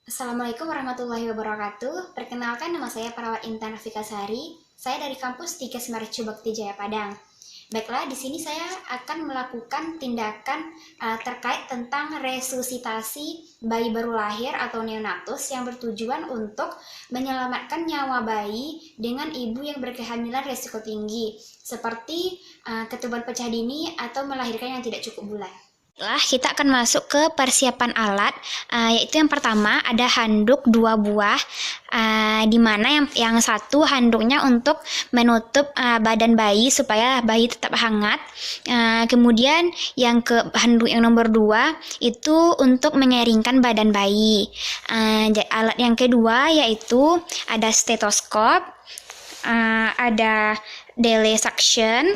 Assalamualaikum warahmatullahi wabarakatuh. Perkenalkan, nama saya Perawat Intan Rafika Sari. Saya dari kampus 3 Semarang Bakti Jaya Padang. Baiklah, di sini saya akan melakukan tindakan terkait tentang resusitasi bayi baru lahir atau neonatus yang bertujuan untuk menyelamatkan nyawa bayi dengan ibu yang berkehamilan risiko tinggi, seperti ketuban pecah dini atau melahirkan yang tidak cukup bulan. Kita akan masuk ke persiapan alat, yaitu yang pertama ada handuk 2 buah, di mana yang satu handuknya untuk menutup badan bayi supaya bayi tetap hangat. Kemudian handuk yang nomor 2 itu untuk mengeringkan badan bayi. Alat yang kedua yaitu ada stetoskop, ada delay suction,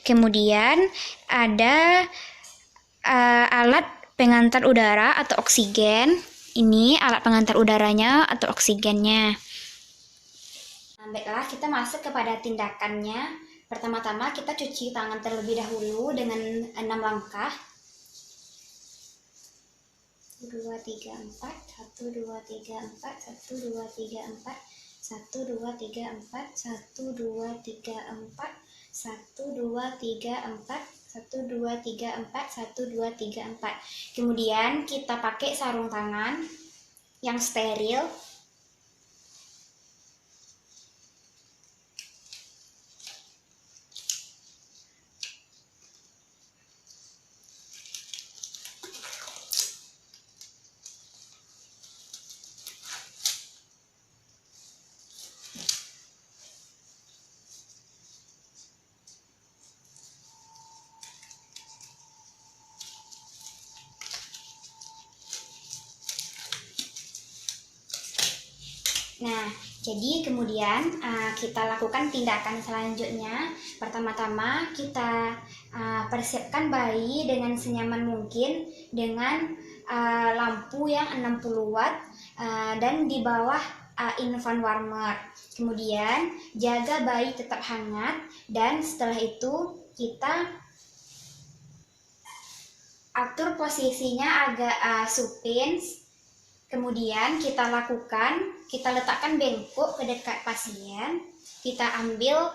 kemudian ada alat pengantar udara atau oksigen. Ini alat pengantar udaranya atau oksigennya. Baiklah, kita masuk kepada tindakannya. Pertama-tama kita cuci tangan terlebih dahulu dengan 6 langkah. 1, 2, 3, 4, 1, 2, 3, 4, 1, 2, 3, 4, 1, 2, 3, 4, 1, 2, 3, 4, 1, 2, 3, 4, 1, 2, 3, 4, 1, 2, 3, 4. Kemudian kita pakai sarung tangan yang steril. Nah, jadi kemudian kita lakukan tindakan selanjutnya. Pertama-tama kita persiapkan bayi dengan senyaman mungkin dengan lampu yang 60 watt dan di bawah infant warmer. Kemudian jaga bayi tetap hangat dan setelah itu kita atur posisinya agak supin. Kemudian kita letakkan bengkok ke dekat pasien, kita ambil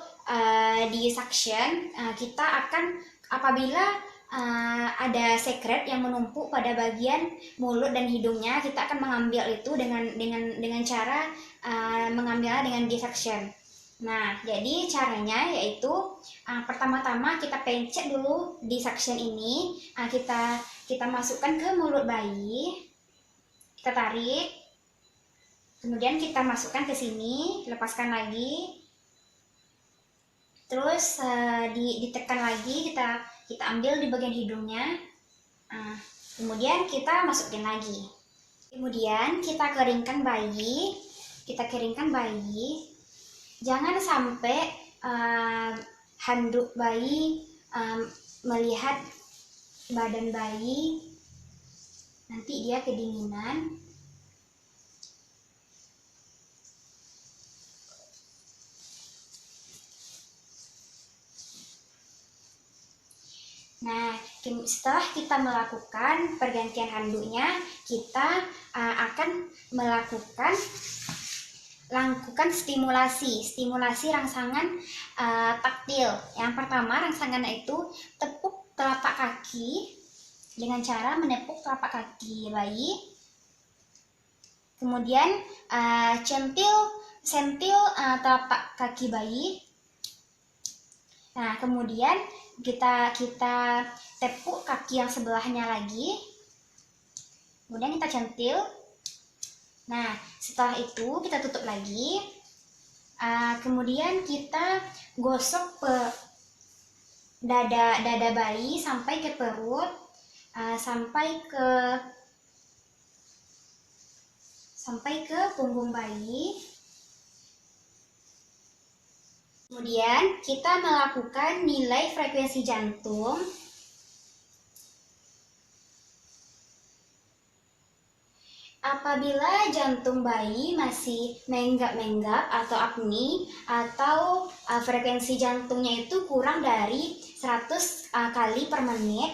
di suction, kita akan apabila ada sekret yang menumpuk pada bagian mulut dan hidungnya, kita akan mengambil itu dengan cara mengambilnya dengan dissection. Nah, jadi caranya yaitu pertama-tama kita pencet dulu dissection ini, kita masukkan ke mulut bayi. Kita tarik, kemudian kita masukkan ke sini, lepaskan lagi, terus ditekan lagi, kita ambil di bagian hidungnya, kemudian kita masukin lagi. Kemudian kita keringkan bayi, jangan sampai handuk bayi melihat badan bayi, nanti dia kedinginan. Nah, setelah kita melakukan pergantian handuknya, kita akan melakukan stimulasi rangsangan taktil. Yang pertama, rangsangannya itu tepuk telapak kaki dengan cara menepuk telapak kaki bayi, kemudian sentil telapak kaki bayi. Nah, kemudian kita tepuk kaki yang sebelahnya lagi, kemudian kita centil. Nah, setelah itu kita tutup lagi, kemudian kita gosok dada bayi sampai ke perut, sampai ke punggung bayi. Kemudian kita melakukan nilai frekuensi jantung. Apabila jantung bayi masih menggap-menggap atau apni, atau frekuensi jantungnya itu kurang dari 100 kali per menit,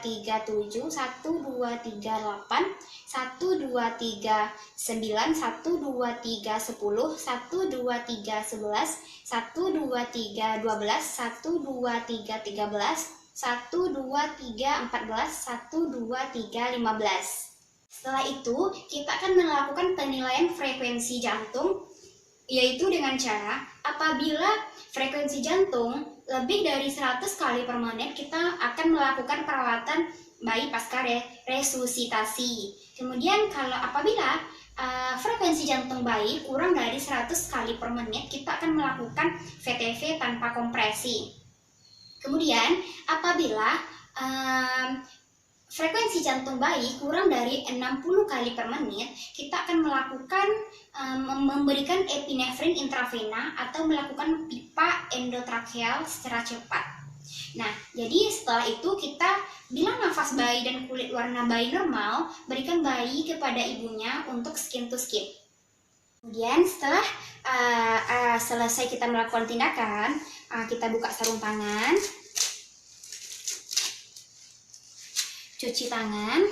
1237, 1238, 1239, 1230, 1231, 1232, 1233, 1234, 1215. Setelah itu, kita akan melakukan penilaian frekuensi jantung, yaitu dengan cara apabila frekuensi jantung lebih dari 100 kali per menit, kita akan melakukan perawatan bayi pasca resusitasi. Kemudian kalau apabila frekuensi jantung bayi kurang dari 100 kali per menit, kita akan melakukan VTV tanpa kompresi. Kemudian apabila frekuensi jantung bayi kurang dari 60 kali per menit, kita akan melakukan memberikan epinefrin intravena atau melakukan pipa endotracheal secara cepat. Nah, jadi setelah itu kita, bila nafas bayi dan kulit warna bayi normal, berikan bayi kepada ibunya untuk skin to skin. Kemudian setelah selesai kita melakukan tindakan, kita buka sarung tangan, cuci tangan,